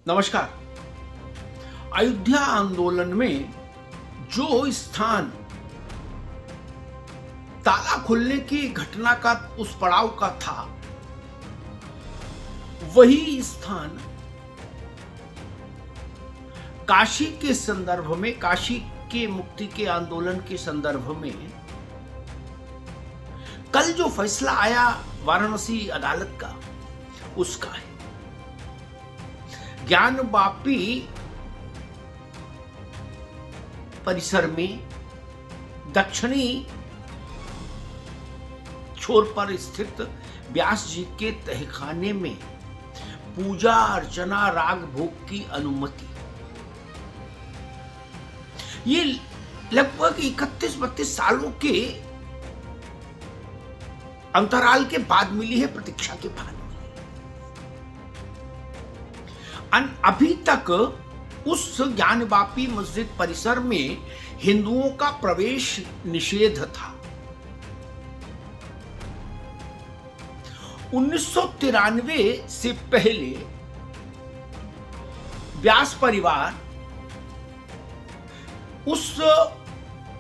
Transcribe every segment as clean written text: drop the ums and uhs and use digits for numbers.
नमस्कार। अयोध्या आंदोलन में जो स्थान ताला खुलने की घटना का उस पड़ाव का था, वही स्थान काशी के संदर्भ में, काशी के मुक्ति के आंदोलन के संदर्भ में कल जो फैसला आया वाराणसी अदालत का, उसका है। ज्ञानवापी परिसर में दक्षिणी छोर पर स्थित व्यास जी के तहखाने में पूजा अर्चना राग भोग की अनुमति, ये लगभग 31-32 सालों के अंतराल के बाद मिली है, प्रतीक्षा के बाद। अभी तक उस ज्ञानवापी मस्जिद परिसर में हिंदुओं का प्रवेश निषेध था। 1993 से पहले व्यास परिवार उस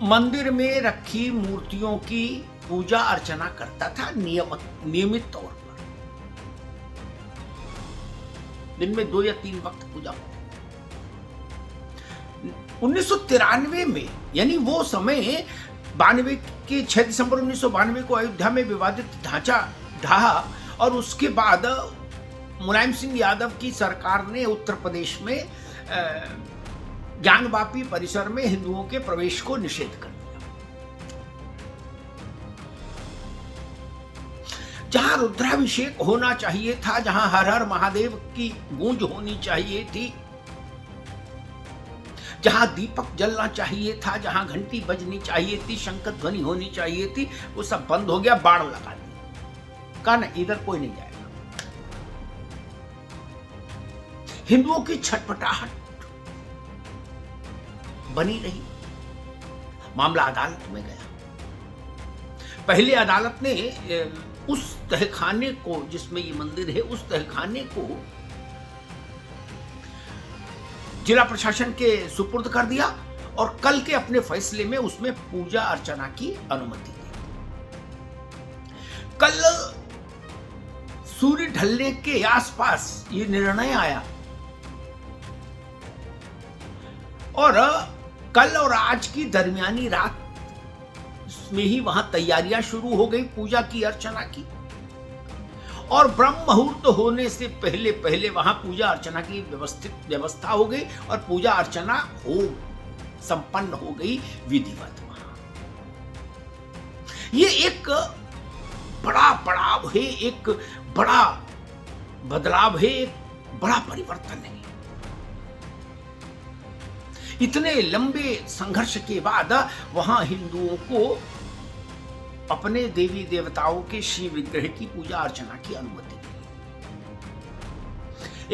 मंदिर में रखी मूर्तियों की पूजा अर्चना करता था नियमित तौर पर। दिन में 2 या 3 वक्त पूजा होती। 1993 में, यानी वो समय 92 के 6 दिसंबर 1992 को अयोध्या में विवादित ढांचा ढहा, और उसके बाद मुलायम सिंह यादव की सरकार ने उत्तर प्रदेश में ज्ञानवापी परिसर में हिंदुओं के प्रवेश को निषेध कर दिया। जहां रुद्राभिषेक होना चाहिए था, जहां हर हर महादेव की गूंज होनी चाहिए थी, जहां दीपक जलना चाहिए था, जहां घंटी बजनी चाहिए थी, शंकर ध्वनि होनी चाहिए थी, वो सब बंद हो गया। बाड़ लगा दिया, कहा ना इधर कोई नहीं जाएगा। हिंदुओं की छटपटाहट बनी रही। मामला अदालत में गया। पहले अदालत ने उस तहखाने को, जिसमें ये मंदिर है, उस तहखाने को जिला प्रशासन के सुपुर्द कर दिया, और कल के अपने फैसले में उसमें पूजा अर्चना की अनुमति दी। कल सूर्य ढलने के आसपास ये निर्णय आया, और कल और आज की दरमियानी रात में ही वहां तैयारियां शुरू हो गई पूजा की अर्चना की, और ब्रह्म मुहूर्त होने से पहले पहले वहां पूजा अर्चना की व्यवस्था हो गई, और पूजा अर्चना संपन्न हो गई विधिवत वहां। ये एक बड़ा पड़ाव है, एक बड़ा बदलाव है, एक बड़ा परिवर्तन है। इतने लंबे संघर्ष के बाद वहां हिंदुओं को अपने देवी देवताओं के शिव विग्रह की पूजा अर्चना की अनुमति मिली।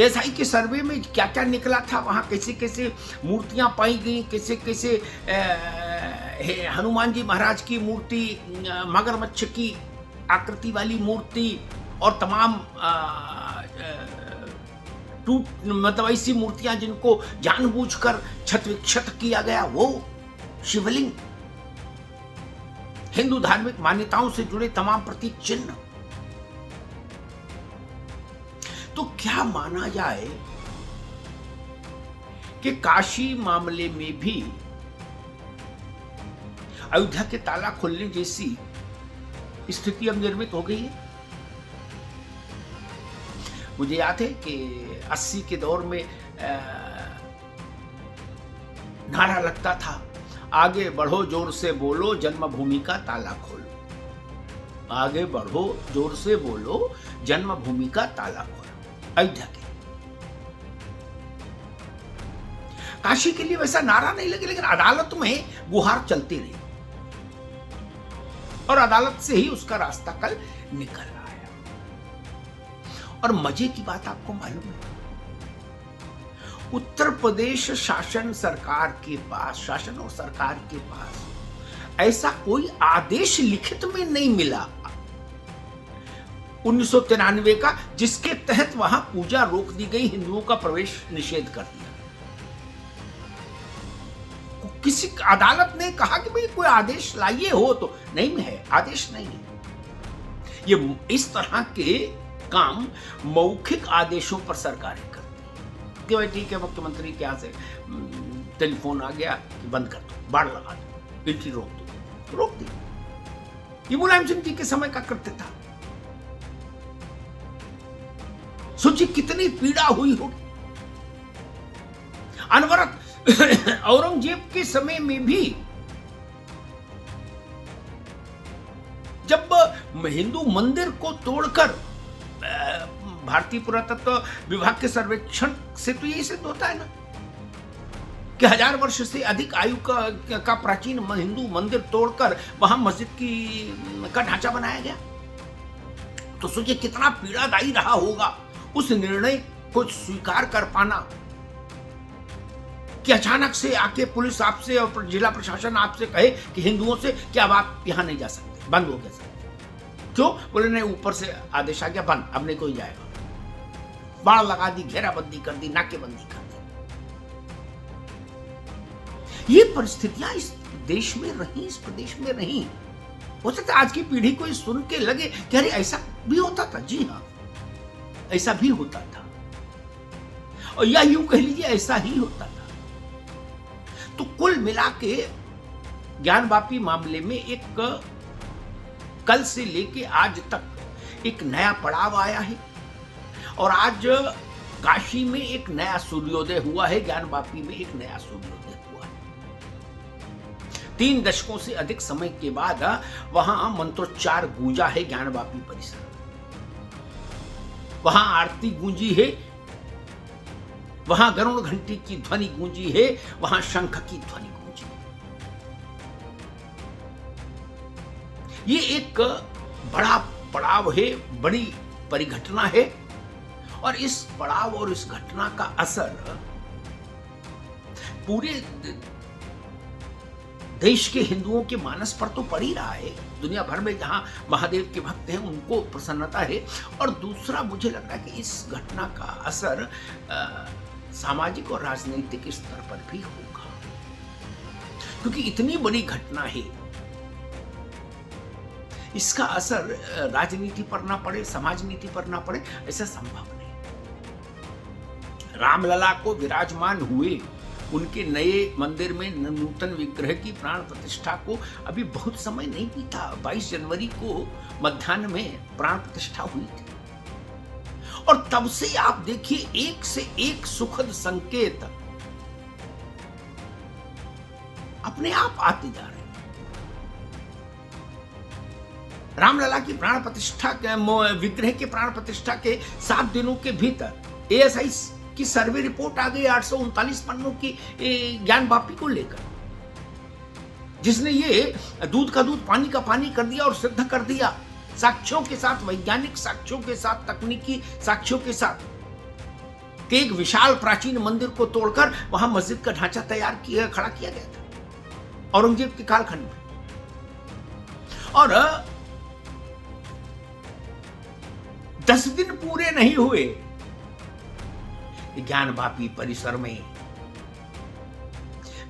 एसआई के सर्वे में क्या क्या निकला था, वहां कैसे कैसे मूर्तियां पाई गई, कैसे कैसे हनुमान जी महाराज की मूर्ति, मगरमच्छ की आकृति वाली मूर्ति, और तमाम मतलब ऐसी मूर्तियां जिनको जानबूझकर छत विक्षत किया गया, वो शिवलिंग, हिंदू धार्मिक मान्यताओं से जुड़े तमाम प्रतीक चिन्ह। तो क्या माना जाए कि काशी मामले में भी अयोध्या के ताला खुलने जैसी स्थिति अब निर्मित हो गई है? मुझे याद है कि 80 के दौर में नारा लगता था, आगे बढ़ो जोर से बोलो जन्मभूमि का ताला खोलो। आगे बढ़ो जोर से बोलो जन्मभूमि का ताला खोलो। अयोध्या के काशी के लिए वैसा नारा नहीं लगे, लेकिन अदालत में गुहार चलती रही, और अदालत से ही उसका रास्ता कल निकल आया। और मजे की बात आपको मालूम है, उत्तर प्रदेश शासन और सरकार के पास ऐसा कोई आदेश लिखित में नहीं मिला 1993 का, जिसके तहत वहां पूजा रोक दी गई, हिंदुओं का प्रवेश निषेध कर दिया। किसी अदालत ने कहा कि भाई कोई आदेश लाइए, हो तो नहीं है, आदेश नहीं है। ये इस तरह के काम मौखिक आदेशों पर सरकारें करती कि भाई ठीक है, मुख्यमंत्री के यहाँ से टेलीफोन आ गया कि बंद कर दो, बाढ़ लगा दो, एंट्री रोक दो, रोक दी। ये मुलायम सिंह जी के समय का कृत्य था। सोचिए कितनी पीड़ा हुई होगी। अनवरत औरंगजेब के समय में भी जब हिंदू मंदिर को तोड़कर, भारतीय पुरातत्व विभाग के सर्वेक्षण से तो यही सिद्ध होता है ना कि 1000 वर्ष से अधिक आयु का प्राचीन हिंदू मंदिर तोड़कर वहां मस्जिद का ढांचा बनाया गया। तो सोचिए कितना पीड़ादायी रहा होगा उस निर्णय को स्वीकार कर पाना कि अचानक से आके पुलिस आपसे और जिला प्रशासन आपसे कहे कि हिंदुओं से कि अब आप यहां नहीं जा सकते, बंद हो गया सब। क्यों? बोले नहीं, ऊपर से आदेश आ गया, बंद, अब नहीं कोई जाएगा। बाढ़ लगा दी, घेराबंदी कर दी, नाकेबंदी कर दी। ये परिस्थितियां इस देश में रही, इस प्रदेश में रही। हो सकता है आज की पीढ़ी को सुन के लगे कि अरे ऐसा भी होता था। जी हाँ, ऐसा भी होता था, और या यूं कह लीजिए ऐसा ही होता था। तो कुल मिला के ज्ञानवापी मामले में एक कल से लेके आज तक एक नया पड़ाव आया है, और आज काशी में एक नया सूर्योदय हुआ है, ज्ञानवापी में एक नया सूर्योदय हुआ है। 3 दशकों से अधिक समय के बाद वहां मंत्रोच्चार गूंजा है ज्ञानवापी परिसर। वहां आरती गूंजी है, वहां गरुड़ घंटी की ध्वनि गूंजी है, वहां शंख की ध्वनि गूंजी। ये एक बड़ा पड़ाव है, बड़ी परिघटना है, और इस पड़ाव और इस घटना का असर पूरे देश के हिंदुओं के मानस पर तो पड़ ही रहा है। दुनिया भर में जहां महादेव के भक्त हैं उनको प्रसन्नता है, और दूसरा मुझे लग रहा है कि इस घटना का असर सामाजिक और राजनीतिक स्तर पर भी होगा, क्योंकि इतनी बड़ी घटना है, इसका असर राजनीति पर ना पड़े, समाज नीति पर ना पड़े, ऐसा संभव नहीं। रामलला को विराजमान हुए उनके नए मंदिर में नूतन विग्रह की प्राण प्रतिष्ठा को अभी बहुत समय नहीं बीता। 22 जनवरी को मध्याह्न में प्राण प्रतिष्ठा हुई थी, और तब से आप देखिए एक से एक सुखद संकेत अपने आप आते जा रहे हैं। रामलला की प्राण प्रतिष्ठा के विग्रह के प्राण प्रतिष्ठा के 7 दिनों के भीतर एएसआई की सर्वे रिपोर्ट आ गई 839 पन्नों की ज्ञानवापी को लेकर, जिसने ये दूध का दूध पानी का पानी कर दिया और सिद्ध कर दिया, साक्ष्यों के साथ, वैज्ञानिक साक्ष्यों के साथ, तकनीकी साक्ष्यों के साथ, कि एक विशाल प्राचीन मंदिर को तोड़कर वहां मस्जिद का ढांचा खड़ा किया गया था औरंगजेब के कालखंड में। और 10 दिन पूरे नहीं हुए, ज्ञानवापी परिसर में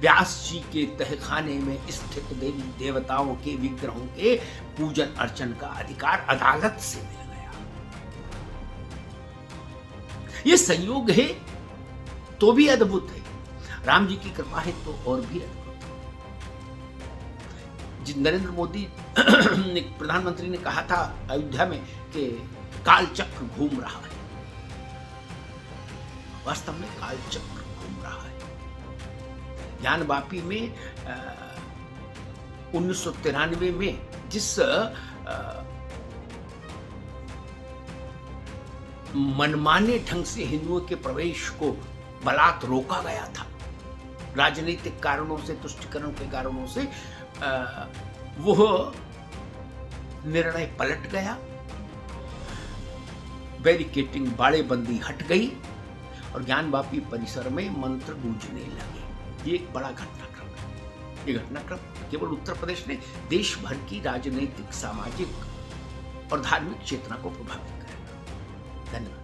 व्यास जी के तहखाने में स्थित देवी देवताओं के विग्रहों के पूजन अर्चन का अधिकार अदालत से मिल गया। यह संयोग है तो भी अद्भुत है, राम जी की कृपा है तो और भी अद्भुत है। नरेंद्र मोदी प्रधानमंत्री ने कहा था अयोध्या में कि कालचक्र घूम रहा है, वास्तव में कालचक्र घूम रहा है। ज्ञानवापी में 1993 में जिस मनमाने ढंग से हिंदुओं के प्रवेश को बलात् रोका गया था, राजनीतिक कारणों से, तुष्टीकरण के कारणों से, वह निर्णय पलट गया, बैरिकेटिंग, बाड़ेबंदी हट गई, और ज्ञानवापी परिसर में मंत्र गूंजने लगे। ये एक बड़ा घटनाक्रम है। ये घटनाक्रम केवल उत्तर प्रदेश ने देश भर की राजनीतिक, सामाजिक और धार्मिक चेतना को प्रभावित करेगा। धन्यवाद।